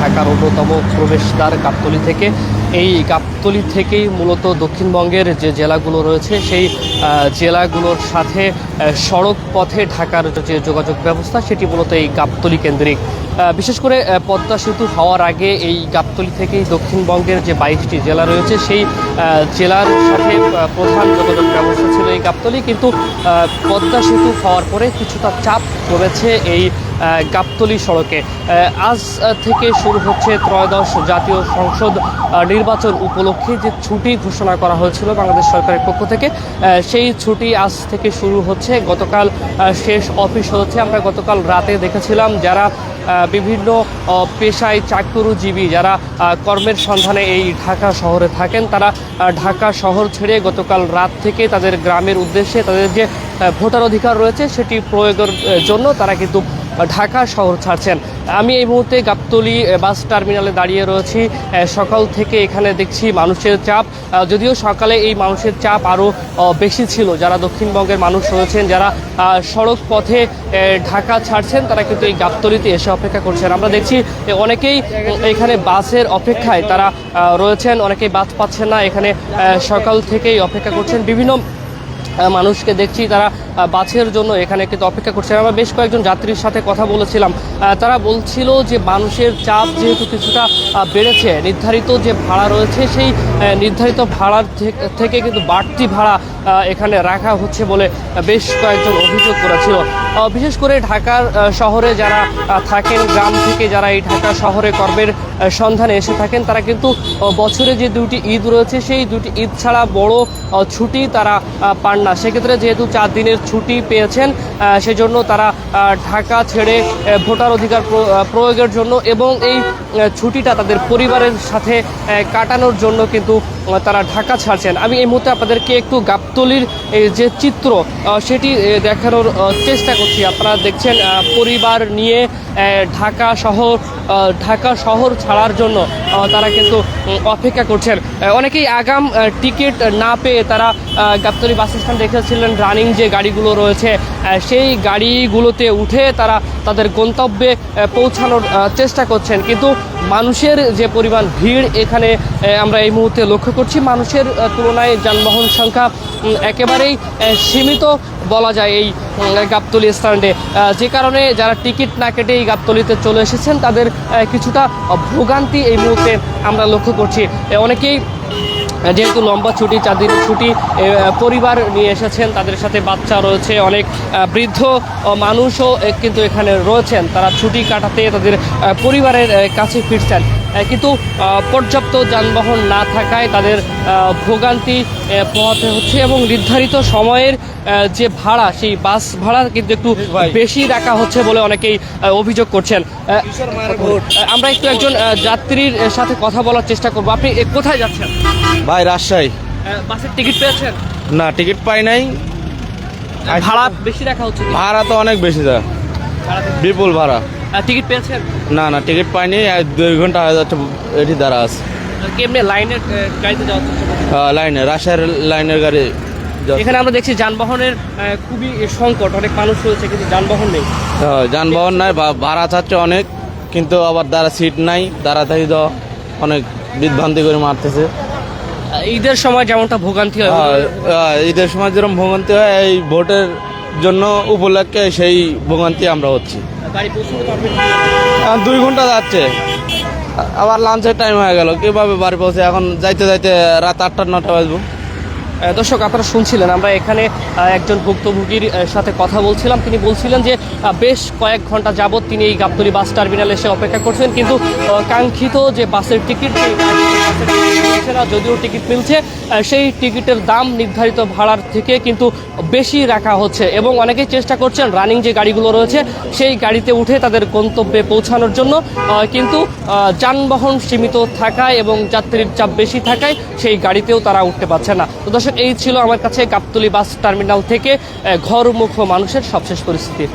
ঢাকার অন্যতম প্রবেশদ্বার গাবতলী থেকে। এই গাবতলী থেকেই মূলত দক্ষিণবঙ্গের যে জেলাগুলো রয়েছে সেই জেলাগুলোর সাথে সড়ক পথে ঢাকার যে যোগাযোগ ব্যবস্থা সেটি মূলত এই গাবতলী কেন্দ্রিক। বিশেষ করে পদ্মা সেতু হওয়ার আগে এই গাবতলী থেকেই দক্ষিণবঙ্গের যে 22টি জেলা রয়েছে সেই জেলার সাথে প্রধান যোগাযোগ ব্যবস্থা ছিল এই গাবতলী। কিন্তু পদ্মা সেতু হওয়ার পরে কিছুটা চাপ কমেছে এই গাবতলী সড়কে। আজ থেকে শুরু হচ্ছে ত্রয়োদশ জাতীয় সংসদ নির্বাচন উপলক্ষে যে ছুটি ঘোষণা করা হয়েছিল বাংলাদেশ সরকারের পক্ষ থেকে, সেই ছুটি আজ থেকে শুরু হচ্ছে। গতকাল শেষ অফিস হচ্ছে। আমরা গতকাল রাতে দেখেছিলাম যারা বিভিন্ন পেশায় চাকরিজীবী, যারা কর্মের সন্ধানে এই ঢাকা শহরে থাকেন, তারা ঢাকা শহর ছেড়ে গতকাল রাত থেকে তাদের গ্রামের উদ্দেশ্যে তাদের যে ভোটার অধিকার রয়েছে সেটি প্রয়োগের জন্য তারা কিন্তু ঢাকা শহর ছাড়ছেন। আমি এই মুহূর্তে গাবতলী বাস টার্মিনালে দাঁড়িয়ে রয়েছি। সকাল থেকে এখানে দেখছি মানুষের চাপ, যদিও সকালে এই মানুষের চাপ আরও বেশি ছিল। যারা দক্ষিণবঙ্গের মানুষ রয়েছেন, যারা সড়ক পথে ঢাকা ছাড়ছেন, তারা কিন্তু এই গাবতলীতে এসে অপেক্ষা করছেন। আমরা দেখছি অনেকেই এখানে বাসের অপেক্ষায় তারা রয়েছেন, অনেকেই বাস পাচ্ছেন না, এখানে সকাল থেকেই অপেক্ষা করছেন। বিভিন্ন মানুষকে দেখছি তারা বাসের জন্য এখানে কিন্তু অপেক্ষা করছে। আমরা বেশ কয়েকজন যাত্রীর সাথে কথা বলেছিলাম, তারা বলছিল যে মানুষের চাপ যেহেতু কিছুটা বেড়েছে, নির্ধারিত যে ভাড়া রয়েছে সেই নির্ধারিত ভাড়ার থেকে কিন্তু বাড়তি ভাড়া এখানে রাখা হচ্ছে বলে বেশ কয়েকজন অভিযোগ করেছিল। বিশেষ করে ঢাকার শহরে যারা থাকেন, গ্রাম থেকে যারা এই ঢাকা শহরে কর্মের সন্ধানে এসে থাকেন, তারা কিন্তু বছরে যে দুটি ঈদ রয়েছে সেই দুটি ঈদ ছাড়া বড় ছুটি তারা পান না। সেক্ষেত্রে যেহেতু 4 দিনের ছুটি পেয়েছেন, সেজন্য তারা ঢাকা ছেড়ে ভোটার অধিকার প্রয়োগের জন্য এবং এই ছুটিটা তাদের পরিবারের সাথে কাটানোর জন্য কিন্তু তারা ঢাকা ছাড়ছেন। আমি এই মুহূর্তে আপনাদেরকে একটু গাবতলীর যে চিত্র সেটি দেখানোর চেষ্টা করছি। আপনারা দেখছেন পরিবার নিয়ে ঢাকা শহর ছাড়ার জন্য তারা কিন্তু অপেক্ষা করছেন। অনেকেই আগাম টিকিট না পেয়ে তারা গাবতলী বাস স্ট্যান্ড দেখেছিলেন রানিং যে গাড়িগুলো রয়েছে সেই গাড়িগুলোতে উঠে তারা তাদের গন্তব্যে পৌঁছানোর চেষ্টা করছেন। কিন্তু মানুষের যে পরিমাণ ভিড় এখানে আমরা এই মুহূর্তে লক্ষ্য করছি, মানুষের তুলনায় যানবাহন সংখ্যা একেবারেই সীমিত বলা যায় এই গাবতলী স্ট্যান্ডে, যে কারণে যারা টিকিট না কেটে এই গাবতলীতে চলে এসেছেন তাদের কিছুটা ভোগান্তি এই মুহূর্তে আমরা লক্ষ্য করছি। অনেকেই যেহেতু লম্বা ছুটি, 4 দিনের ছুটি, পরিবার নিয়ে এসেছেন, তাদের সাথে বাচ্চা রয়েছে, অনেক বৃদ্ধ মানুষও কিন্তু এখানে রয়েছেন, তারা ছুটি কাটাতে তাদের পরিবারের কাছে ফিরছেন। কিন্তু পর্যাপ্ত যানবাহন না থাকায় তাদের ভোগান্তি পোহাতে হচ্ছে এবং নির্ধারিত সময়ের যে ভাড়া সেই বাস ভাড়া কিন্তু একটু বেশি রাখা হচ্ছে বলে অনেকেই অভিযোগ করছেন। আমরা একটু একজন যাত্রীর সাথে কথা বলার চেষ্টা করবো। আপনি কোথায় যাচ্ছেন? ভাই রাজশাহী। বাসের টিকিট পেয়েছেন? না, টিকিট পাই নাই। ভাড়া বেশি রাখা হচ্ছে? ভাড়া তো অনেক বেশি, বিপুল ভাড়া। টিকিট পেয়েছেন? না, টিকিট পাইনি। 2 ঘন্টা হয়ে যাচ্ছে এটি দ্বারা আছে। কেমনে লাইনের গাড়িতে যাওয়া হচ্ছে? লাইনে, রাজশাহীর লাইনের গাড়ি। এখানে আমরা দেখছি যানবাহনের খুবই সংকট, অনেক মানুষ রয়েছে কিন্তু যানবাহন নেই। যানবাহন নাই, ভাড়া চাচ্ছে অনেক, কিন্তু আবার দ্বারা সিট নাই, দ্বারা থেকে তো অনেক বিভ্রান্তি করে মারতেছে। ঈদের সময় যেমনটা ভোগান্তি হয়, ঈদের সময় যেরকম ভোগান্তি হয় এই ভোটের জন্য উপলক্ষে সেই ভোগান্তি আমরা হচ্ছি। 2 ঘন্টা যাচ্ছে, আবার লাঞ্চের টাইম হয়ে গেল, কিভাবে বাড়ি পৌঁছে? এখন যাইতে যাইতে রাত 8-9টা বাজবো। দর্শক, আপনারা শুনছিলেন আমরা এখানে একজন ভুক্তভোগীর সাথে কথা বলছিলাম। তিনি বলছিলেন যে বেশ কয়েক ঘন্টা যাবৎ তিনি এই গাবতলী বাস টার্মিনালে এসে অপেক্ষা করছেন, কিন্তু কাঙ্ক্ষিত যে বাসের টিকিট না, যদিও টিকিট মিলছে সেই টিকিটের দাম নির্ধারিত ভাড়ার থেকে কিন্তু বেশি রাখা হচ্ছে এবং অনেকেই চেষ্টা করছেন রানিং যে গাড়িগুলো রয়েছে সেই গাড়িতে উঠে তাদের গন্তব্যে পৌঁছানোর জন্য, কিন্তু যানবাহন সীমিত থাকায় এবং যাত্রীর চাপ বেশি থাকায় সেই গাড়িতেও তারা উঠতে পারছে না। তো দর্শক, এই ছিল আমার কাছে গাবতলী বাস টার্মিনাল থেকে ঘরমুখ মানুষের সবশেষ পরিস্থিতি।